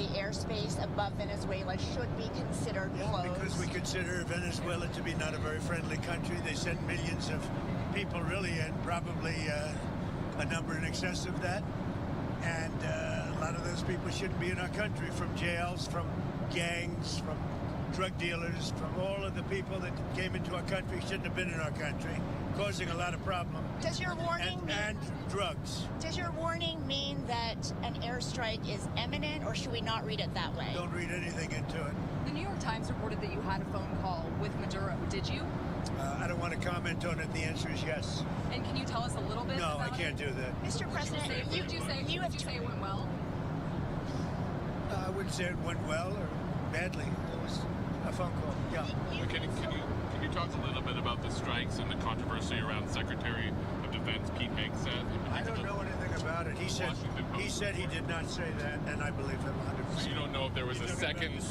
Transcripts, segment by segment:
the airspace above Venezuela should be considered closed? Because we consider Venezuela to be not a very friendly country. They send millions of people really, and probably a number in excess of that. And a lot of those people shouldn't be in our country, from jails, from gangs, from drug dealers, from all of the people that came into our country shouldn't have been in our country, causing a lot of problem. Does your warning and drugs. Does your warning mean that an airstrike is imminent, or should we not read it that way? Don't read anything into it. The New York Times reported that you had a phone call with Maduro. Did you? I don't want to comment on it. The answer is yes. And can you tell us a little bit No, about I can't do that. Mr. President, Would you say it went well? I wouldn't say it went well or badly. It was a phone call. Yeah. Can you talk a little bit about the strikes and the controversy around Secretary of Defense Pete Hegseth? I don't know anything about it. He said he did not say that, and I believe him 100%. So you don't know if there was the second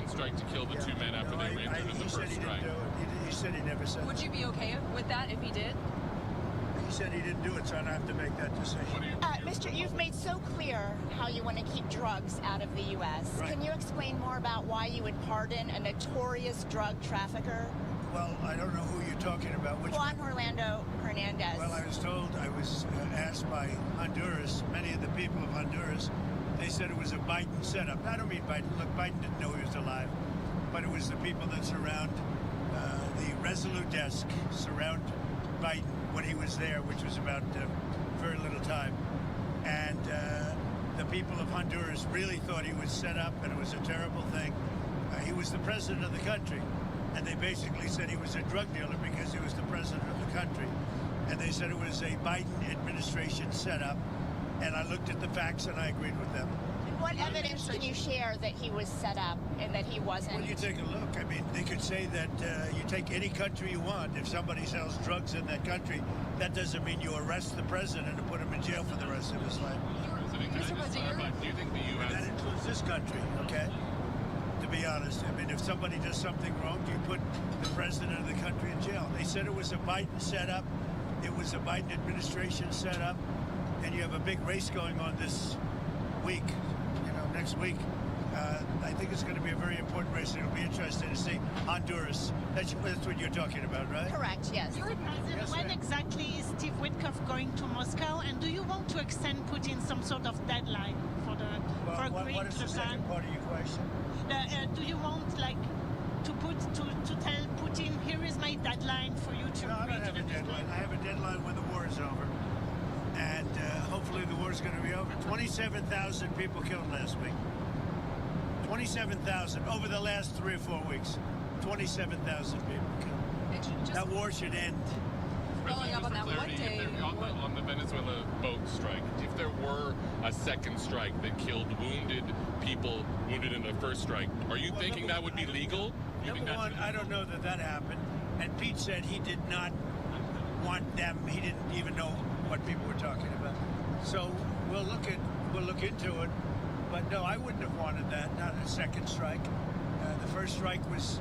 strike to kill the two men after they were injured in the first strike? He said he never said Would that. you be okay with that if he did? He said he didn't do it, so I don't have to make that decision. Mr. You've made so clear how you want to keep drugs out of the U.S. Right. Can you explain more about why you would pardon a notorious drug trafficker? Well, I don't know who you're talking about. Juan Orlando Hernandez. Well, I was asked by Honduras, many of the people of Honduras, they said it was a Biden setup. I don't mean Biden. Look, Biden didn't know he was alive, but it was the people that surround the Resolute desk, surround Biden when he was there, which was about very little time. And the people of Honduras really thought he was set up, and it was a terrible thing. He was the president of the country, and they basically said he was a drug dealer because he was the president of the country. And they said it was a Biden administration setup, and I looked at the facts and I agreed with them. And what evidence can you share that he was set up and that he wasn't? Well, you take a look. I mean, they could say that you take any country you want. If somebody sells drugs in that country, that doesn't mean you arrest the president and put him in jail for the rest of his life. Mr. President, do you think the U.S. That includes this country, okay? To be honest, I mean, if somebody does something wrong, you put the president of the country in jail. They said it was a Biden setup. It was a Biden administration setup. And you have a big race going on this week, next week. I think it's going to be a very important race. It'll be interesting to see Honduras. That's what you're talking about, right? Correct, yes. When exactly is Steve Witkoff going to Moscow, and do you want to put in some sort of deadline for agreeing what is to the second part of your question? Do you want to tell Putin, here is my deadline for you to No, I agree don't have to a the deadline. I have a deadline when the war is over. And hopefully the war is going to be over. 27,000 people killed last week. 27,000 over the last 3 or 4 weeks. 27,000 people killed. That war should end. Following up on that, what day? On the Venezuela boat strike, if there were a second strike that killed people wounded in the first strike, are you thinking that would be legal? Number one, I don't know that happened. And Pete said he did not want them. He didn't even know what people were talking about. So we'll look into it. But no, I wouldn't have wanted that. Not a second strike. The first strike was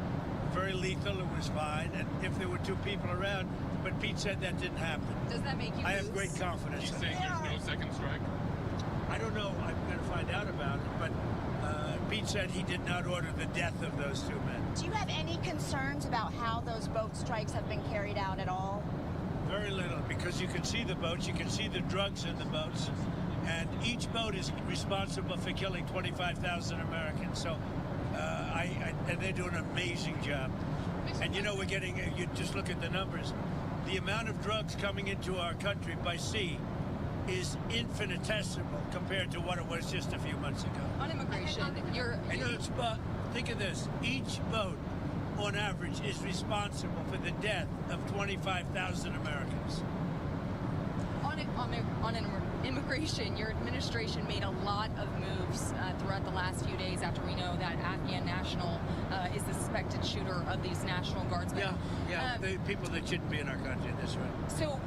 very lethal. It was fine. And if there were 2 people around, but Pete said that didn't happen. Does that make you? I have great confidence. Are you saying there's no second strike? I don't know. I'm going to find out about it. But Pete said he did not order the death of those 2 men. Do you have any concerns about how those boat strikes have been carried out at all? Very little, because you can see the boats, you can see the drugs in the boats, and each boat is responsible for killing 25,000 Americans. So, and they do an amazing job. And we're getting, you just look at the numbers. The amount of drugs coming into our country by sea is infinitesimal compared to what it was just a few months ago. On immigration, think of this, each boat on average is responsible for the death of 25,000 Americans. On immigration, your administration made a lot of moves throughout the last few days after we know that Afghan national is the suspected shooter of these National Guardsmen. Yeah, the people that shouldn't be in our country, that's right. So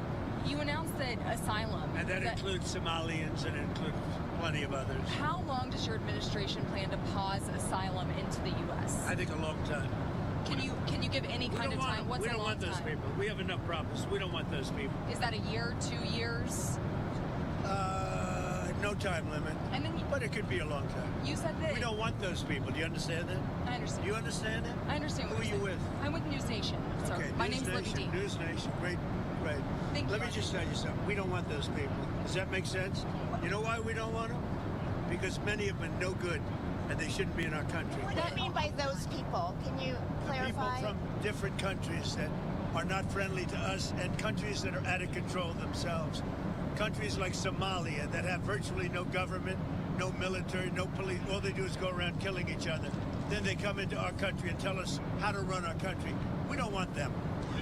you announced that asylum... And that includes Somalians and it includes plenty of others. How long does your administration plan to pause asylum into the U.S.? I think a long time. Can you give any kind of time? What's a long time? We don't want those people. We have enough problems. We don't want those people. Is that a year, 2 years? no time limit, And then but it could be a long time. you said that. We don't want those people. Do you understand that? I understand. Do you understand that? I understand. Who what are you're you saying. with? I'm with News Nation, sir. Okay, My News name's Libby Nation, D. News Nation, great. Thank Let you. me just tell you something. We don't want those people. Does that make sense? You know why we don't want them? Because many of them are no good, and they shouldn't be in our country. What do you mean by those people? Can you clarify? People from different countries that are not friendly to us, and countries that are out of control themselves. Countries like Somalia that have virtually no government, no military, no police. All they do is go around killing each other. Then they come into our country and tell us how to run our country. We don't want them.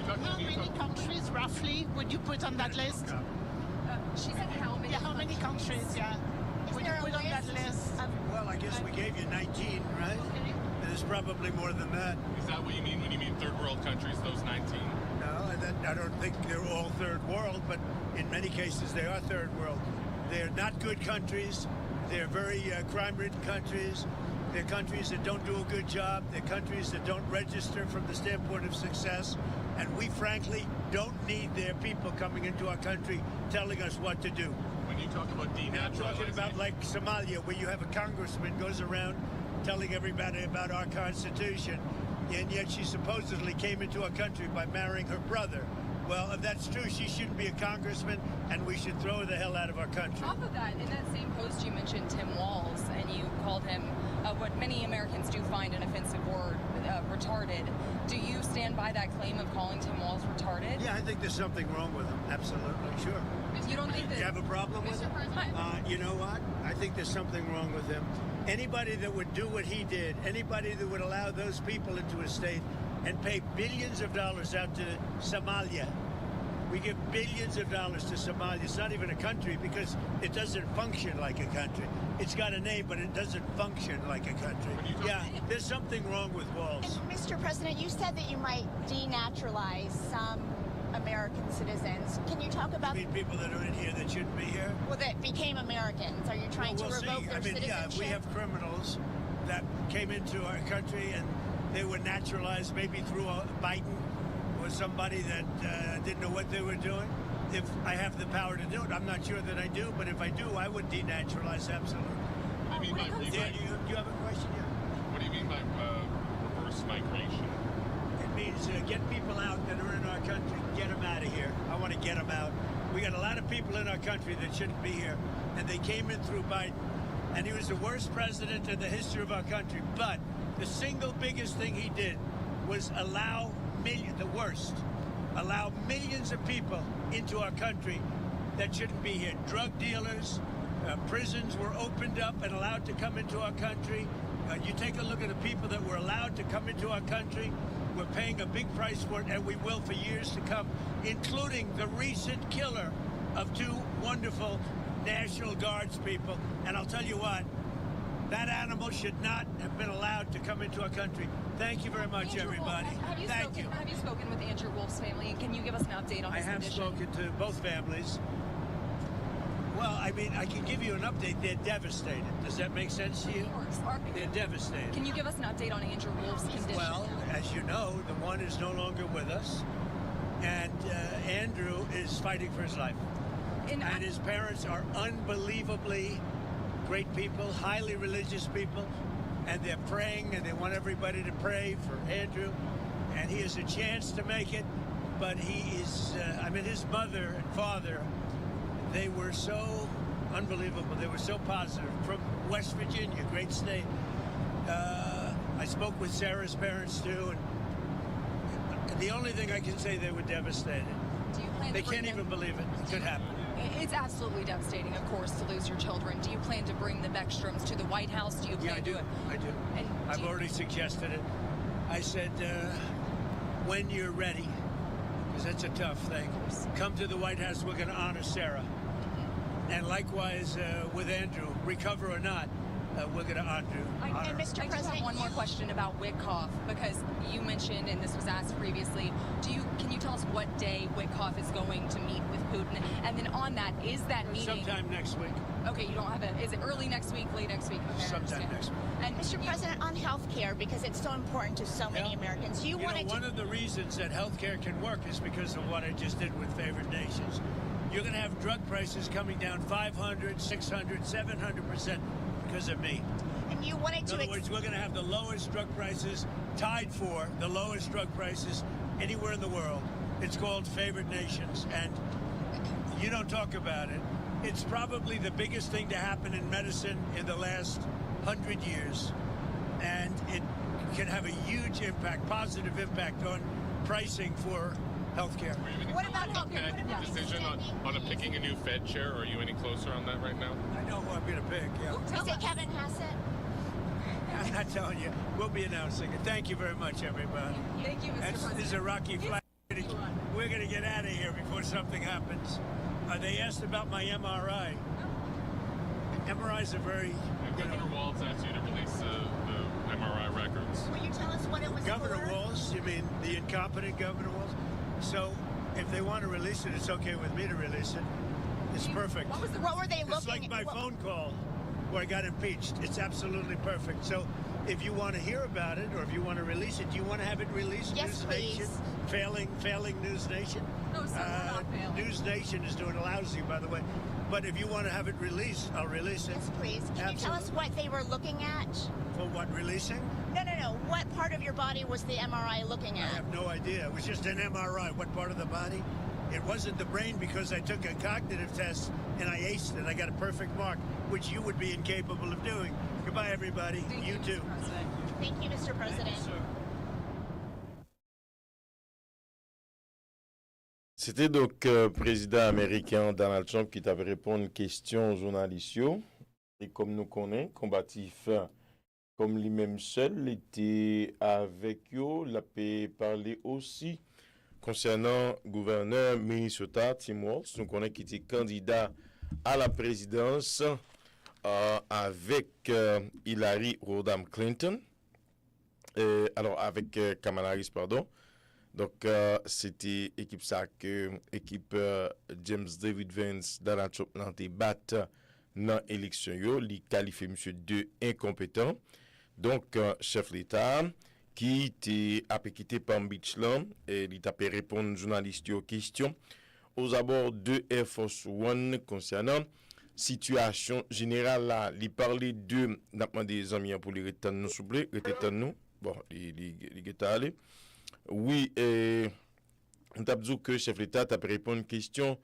How many countries, roughly, would you put on that list? She said how many? Yeah, how many countries, yeah, would you there a put on that list? Well, I guess we gave you 19, right? There's probably more than that. Is that what you mean when you mean third world countries, those 19? No, I don't think they're all third world, but in many cases they are third world. They're not good countries. They're very crime-ridden countries. They're countries that don't do a good job. They're countries that don't register from the standpoint of success. And we, frankly, don't need their people coming into our country telling us what to do. When you talk about And I'm talking denaturalization, about like Somalia, where you have a congressman goes around telling everybody about our Constitution, and yet she supposedly came into our country by marrying her brother. Well, if that's true, she shouldn't be a congressman, and we should throw her the hell out of our country. Off of that, in that same post, you mentioned Tim Walz, and you called him what many Americans do find an offensive word, retarded. Do you stand by that claim of calling Tim Walz retarded? Yeah, I think there's something wrong with him. Absolutely, sure. You don't think that? You have a problem with him? You know what? I think there's something wrong with him. Anybody that would do what he did, anybody that would allow those people into a state and pay billions of dollars out to Somalia. We give billions of dollars to Somalia. It's not even a country because it doesn't function like a country. It's got a name, but it doesn't function like a country. Yeah, there's something wrong with Walz. And Mr. President, you said that you might denaturalize some American citizens. Can you talk about I mean, people that are in here that shouldn't be here. well, that became Americans? Are you trying Well, to we'll revoke see. their I mean, citizenship? yeah, if we have criminals that came into our country and they were naturalized maybe through Biden or somebody that didn't know what they were doing. If I have the power to do it, I'm not sure that I do, but if I do, I would denaturalize absolutely. what do you mean by Dan, you have a question? Yeah. what do you mean by reverse migration? It means get people out that are in our country, get them out of here. I want to get them out. We got a lot of people in our country that shouldn't be here, and they came in through Biden, and he was the worst president in the history of our country. But the single biggest thing he did was allow millions of people into our country that shouldn't be here. Drug dealers, prisons were opened up and allowed to come into our country. You take a look at the people that were allowed to come into our country. We're paying a big price for it, and we will for years to come, including the recent killer of two wonderful National Guards people. And I'll tell you what, that animal should not have been allowed to come into our country. Thank you very much, Andrew Wolf, everybody. Thank you. Have you spoken with Andrew Wolf's family? And can you give us an update on I his have condition? spoken to both families. Well, I mean, I can give you an update. They're devastated. Does that make sense to you? Of course. They're devastated. Can you give us an update on Andrew Wolf's condition? Well, as you know, the one is no longer with us, and Andrew is fighting for his life. And His parents are unbelievably great people, highly religious people, and they're praying, and they want everybody to pray for Andrew, and he has a chance to make it, but he is, his mother and father, they were so unbelievable. They were so positive. From West Virginia, great state. I spoke with Sarah's parents too, and the only thing I can say, they were devastated. do you plan They to bring can't them? even believe it. It could happen. It's absolutely devastating, of course, to lose your children. Do you plan to bring the Beckstroms to the White House? Do you plan Yeah, I do. to? I do. And I've already suggested it. I said, when you're ready, because that's a tough thing, come to the White House. We're going to honor Sarah. And likewise with Andrew, recover or not, we're going to honor And Mr. I just have President, one more question about Witkoff, because you mentioned, and this was asked previously, can you tell us what day Witkoff is going to meet with Putin? And then on that, is that meeting... sometime next week. Okay, you don't have it. Is it early next week, late next week? Okay, I Sometime understand. next week. And Mr. President, on health care, because it's so important to so many Yeah. Americans, you You know, wanted one to... of the reasons that healthcare can work is because of what I just did with favored nations. you're going to have drug prices coming down 500, 600, 700% because of me. And you wanted In to... other words, we're going to have the lowest drug prices, tied for the lowest drug prices anywhere in the world. It's called Favored Nations, and you don't talk about it. It's probably the biggest thing to happen in medicine in the last 100 years, and it can have a huge impact, positive impact on pricing for healthcare. What about healthcare? Fed What about decision on picking a new Fed chair? Are you any closer on that right now? I know who I'm going to pick, yeah. Is it Kevin Hassett? I'm not telling you. We'll be announcing it. Thank you very much, everybody. Thank you, Mr. President. This is a rocky flight. We're going to get out of here before something happens. They asked about my MRI. MRIs are very... And Governor Walz asked you to release the MRI records. Will you tell us what it was Governor for? Walz? You mean the incompetent Governor Walz? So if they want to release it, it's okay with me to release it. It's perfect. What were they looking It's like my what- phone call where I got impeached. It's absolutely perfect. So if you want to hear about it or if you want to release it, do you want to have it released? Yes, News Nation? please. Failing News Nation? No, sir, we're not failing. News Nation is doing lousy, by the way. But if you want to have it released, I'll release it. Yes, please. Can you tell us what they were looking at? For what, releasing? No. What part of your body was the MRI looking I at? have no idea. It was just an MRI. What part of the body? It wasn't the brain because I took a cognitive test and I aced it. I got a perfect mark, which you would be incapable of doing. Goodbye, everybody. Thank You too. Mr. President. Thank you, Mr. President. C'était donc président américain Donald Trump qui t'avait répondu à une question journaliste. Et comme nous connaissons, combatif comme lui-même seul, il était avec eux, il a parlé aussi concernant le gouverneur Minnesota, Tim Walz. Nous connaissons qu'il était candidat à la présidence avec Hillary Rodham Clinton. Alors avec Kamala Harris, pardon. Donc, c'était équipe ça que équipe James David Vance, Donald Trump, dans débat dans l'élection, il qualifie monsieur de incompétent. Donc, chef l'État qui a quitté Palm Beach là, et il a pu répondre aux journalistes aux questions aux abords de Air Force One concernant situation générale là. Il parlait de n'a demandé des amis pour les retenir nous s'il vous plaît, retenir nous. Bon, il est allé. Oui, on t'a dit que chef l'État t'a répondu à une question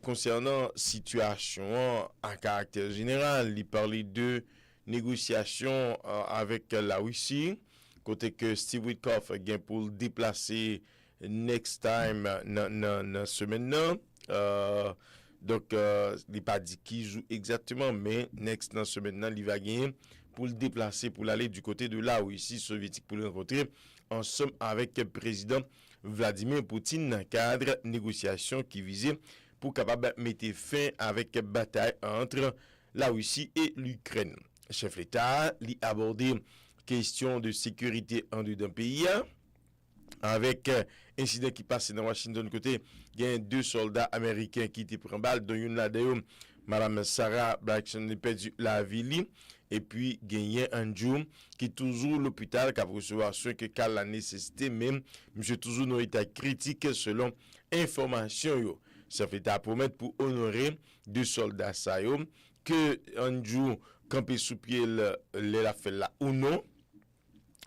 concernant situation à caractère général. Il parlait de négociations avec la Russie, côté que Steve Witkoff a pour le déplacer next time dans semaine. Donc, il n'a pas dit qui joue exactement, mais next dans semaine, il va gagner pour le déplacer, pour aller du côté de la Russie soviétique pour le rencontrer ensemble avec le président Vladimir Poutine dans le cadre de négociations qui visaient pour capable mettre fin avec la bataille entre la Russie et l'Ukraine. Le chef d'État a abordé question de sécurité en deux pays avec incident qui passait dans Washington côté, il y a 2 soldats américains qui étaient pris en balle, dont une là d'ailleurs, Madame Sarah Blackson a perdu la vie. Et puis, il y a un jour qui est toujours l'hôpital qui a recevoir soin que qu'a la nécessité, même, monsieur toujours dans l'état critique selon information. Ça fait à promettre pour honorer 2 soldats ça que un jour camper sous pied la fait là ou non.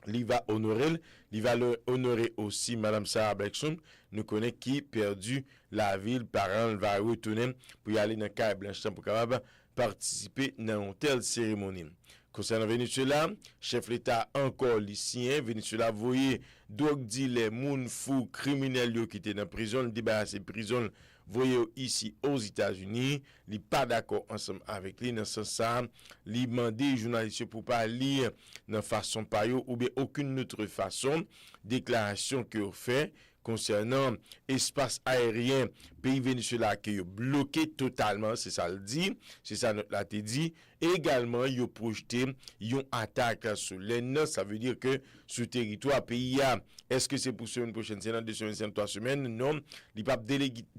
Il va honorer, il va le honorer aussi Madame Sarah Blackson, nous connaît qui perdu la ville, parent va retourner pour y aller dans Caille Blanche pour capable participer dans une telle cérémonie. Concernant Venezuela, chef l'État encore lycéen, Venezuela voyait drogue dealer, moun fou, criminels qui étaient dans la prison, débarrasser prison, voyez ici aux États-Unis, il pas d'accord ensemble avec lui dans ce sens, il demandé journalistes pour pas lire dans façon payo ou bien aucune autre façon déclaration que fait concernant espace aérien pays Venezuela qui est bloqué totalement, c'est ça le dit, c'est ça notre l'a dit. Également, il a projeté une attaque sur l'EN, ça veut dire que ce territoire pays est-ce que c'est pour une prochaine semaine, 2 semaines, 3 semaines? Non, il pas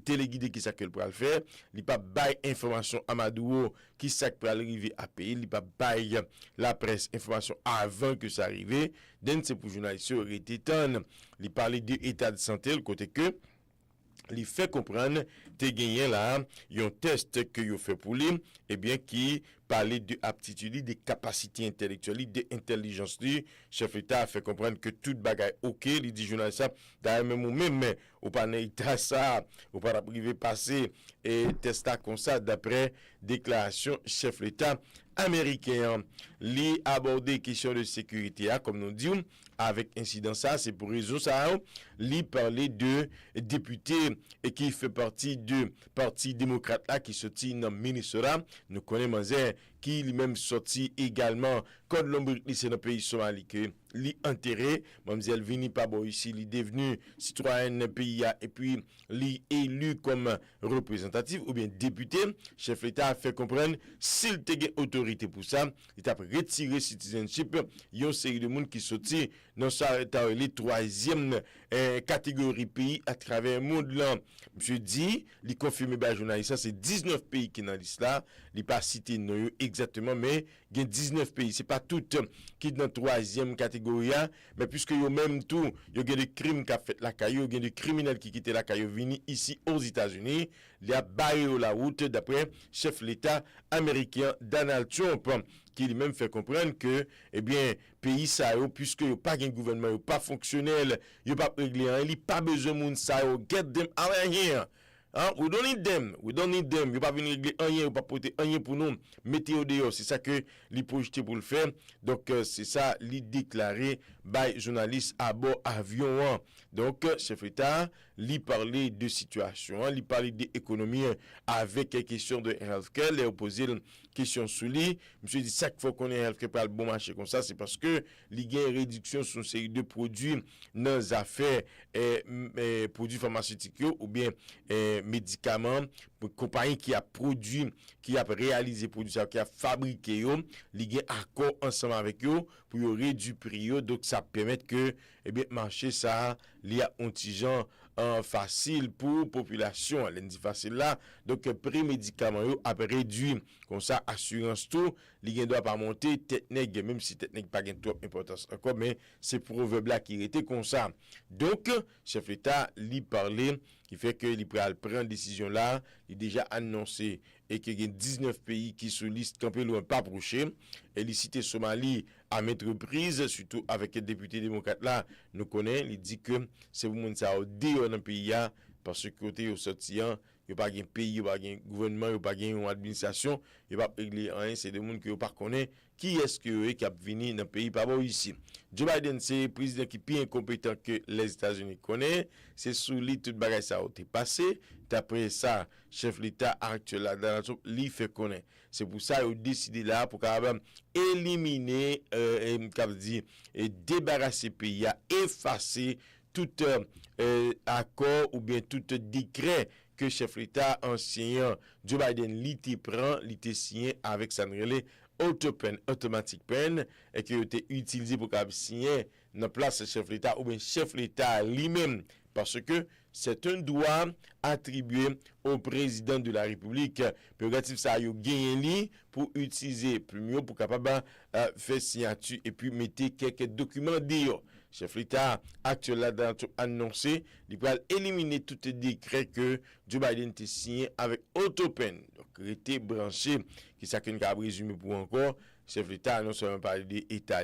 téléguidé qui ça que pour le faire, il pas bail information à Maduro qui ça pour arriver à pays, il pas bail la presse information avant que ça arrive. Donc c'est pour journalistes été il parlait de état de santé le côté que il fait comprendre te gagné là, un test que yo fait pour lui, eh bien qui parlait de aptitude, de capacité intellectuelle, de intelligence lui, chef l'État a fait comprendre que toute bagaille OK, il dit journaliste ça, d'ailleurs même ou même mais ou pas n'état ça, ou pas privé passer et test comme ça d'après déclaration chef l'État américain. Li aborder question de sécurité comme nous disons avec incident ça, c'est pour raison ça, li parler de député et qui fait partie du parti démocrate là qui sorti dans Minnesota, nous connaissons qui lui-même sorti également code l'ombre c'est dans pays Somalie que li enterré mademoiselle vini pas bon ici li devenu citoyenne pays et puis li élu comme représentatif ou bien député chef l'État a fait comprendre s'il te gain autorité pour ça il a retiré citizenship yon série de monde qui sorti dans ça les troisième catégorie pays à travers le monde là monsieur dit li confirmé par journaliste ça c'est 19 pays qui dans liste là li pas cité non exactement mais il y a 19 pays c'est pas tout qui dans troisième catégorie mais puisque yo même tout yo gen des crimes qu'a fait la caillou gen des criminels qui quitté la caillou vini ici aux États-Unis il a barré la route d'après chef l'État américain Donald Trump qui lui-même fait comprendre que eh bien pays ça yo puisque yo pas un gouvernement yo pas fonctionnel yo pas réglé il a pas besoin moun ça yo get them out of here. We don't need them. We don't need them. Vous pas venir régler rien, vous pas porter rien pour nous. Mettez au dehors. C'est ça que li projeté pour le faire. Donc c'est ça li déclaré by journaliste à bord avion. Donc chef d'État li parler de situation, li parler d'économie avec les questions de healthcare, les poser une question sous lui. Monsieur dit chaque fois qu'on est healthcare pas le bon marché comme ça, c'est parce que li gagne réduction sur une série de produits dans les affaires produits pharmaceutiques ou bien médicaments pour compagnie qui a produit qui a réalisé produit ça qui a fabriqué yo li gen accord ensemble avec yo pour yo réduire prix yo donc ça permet que eh bien marché ça li a un petit genre facile pour population lundi facile là donc prix médicaments yo a réduit comme ça assurance tout li gen doit pas monter tête nèg même si tête nèg pas gen trop importance encore mais c'est proverbe là qui était comme ça donc chef d'État li parler qui fait que il prend décision là il déjà annoncé et qu'il y a 19 pays qui sur liste campé loin pas approché et il cité Somalie à maintes reprises surtout avec les députés démocrates là nous connaît il dit que c'est pour monde ça dehors dans pays là parce que côté au sortir il n'y a pas de pays, il n'y a pas de gouvernement, il n'y a pas de administration, il n'y a pas de régler rien, c'est des gens qui ne connaissent pas qui est-ce qui a venu dans le pays par rapport ici. Joe Biden, c'est le président qui est plus incompétent que les États-Unis connaissent, c'est sous lui tout le bagage ça a été passé, d'après ça, chef l'État actuel là, dans lui fait connaître. C'est pour ça qu'il a décidé là pour éliminer, et débarrasser le pays, effacer tout accord ou bien tout décret que chef l'État ancien Joe Biden l'ité prend, l'ité signé avec Sanrele automatic pen et qui a été utilisé pour signer dans place chef l'État ou bien chef l'État lui-même parce que c'est un droit attribué au président de la République. Prérogative ça yo gagné pour utiliser plus mieux pour capable faire signature et puis mettre quelques documents dire chef l'État actuel là annoncé il va éliminer tout décret que Joe Biden a signé avec autopen donc était branché qui ça qu'une cap résumé pour encore chef l'État non seulement parler d'état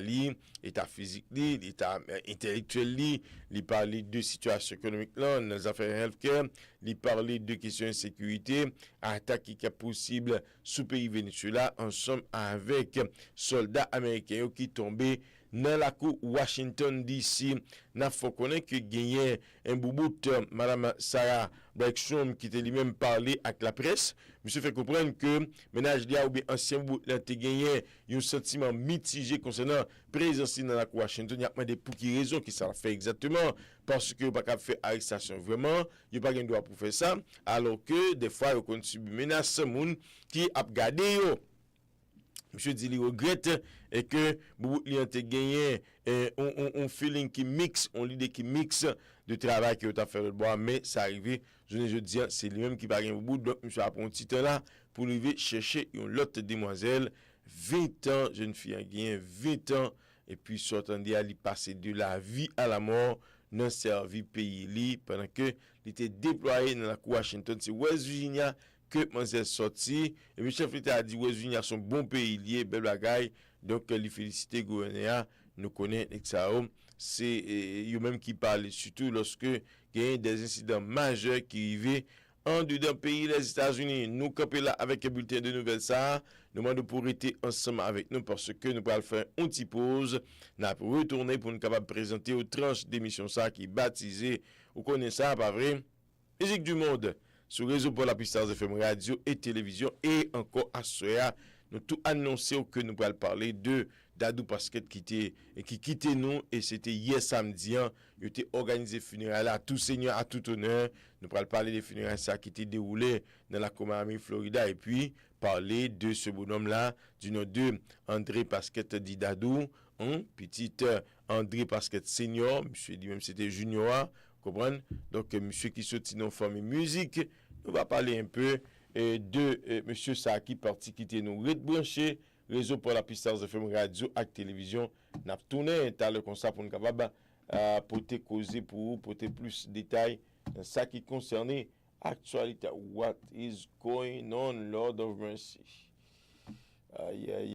état physique l'état intellectuel il parlait de situation économique là dans les affaires healthcare il parlait de questions de sécurité attaque qui est possible sous pays Venezuela ensemble avec soldats américains qui tombaient dans la cour Washington DC n'a faut connaître que gagné un boubout madame Sarah Blackstrom qui était lui-même parlé avec la presse monsieur fait comprendre que ménage dia ou bien ancien boubout là te gagné un sentiment mitigé concernant présence dans la cour Washington il y a demandé pour qui raison qui ça fait exactement parce que pas faire arrestation vraiment il pas gain droit pour faire ça alors que des fois il continue subir menace moun qui a gardé yo. Monsieur dit il regrette et que beaucoup li ont gagné un feeling qui mixe, on l'idée qui mixe de travail qui a fait le bois mais ça arrivé je dis c'est lui-même qui va gagner beaucoup donc monsieur a pris un petit temps là pour lui chercher une autre demoiselle 20 ans jeune fille a gagné 20 ans et puis sortant d'y aller passer de la vie à la mort dans servi pays li pendant que il était déployé dans la cour Washington. C'est West Virginia que Mansell sorti et le chef l'État a dit West Virginia son bon pays lié belle bagaille. Donc il félicite gouverneur nous connaît ça c'est eux même qui parle surtout lorsque il y a des incidents majeurs qui arrivent en dedans pays les États-Unis. Nous camper là avec un bulletin de nouvelles ça. Nous demandons pour rester ensemble avec nous parce que nous allons faire une petite pause. Nous allons retourner pour nous capable présenter aux tranches d'émission ça qui est baptisé. Vous connaissez ça, pas vrai? Musique du monde sur le réseau pour la PSTARS FM radio et télévision et encore à Soya. Nous tout annoncé que nous allons parler de Dadou Basket qui quittait nous et c'était hier samedi. Il était organisé funérailles à tout seigneur, à tout honneur. Nous allons parler des funérailles ça qui était déroulé dans la Miami, Florida et puis parler de ce bonhomme-là, du nom de André Basket dit Dadou, petit André Basket senior, monsieur dit même c'était junior, comprenez? Donc monsieur qui sortit dans famille musique, nous va parler un peu de monsieur Saki parti quitter nous rebrancher réseau pour la PSTARS FM radio et télévision n'a tourné t'as le comme ça pour nous capable porter causer pour porter plus de détails dans ça qui concerne actualité what is going on Lord of mercy aïe aïe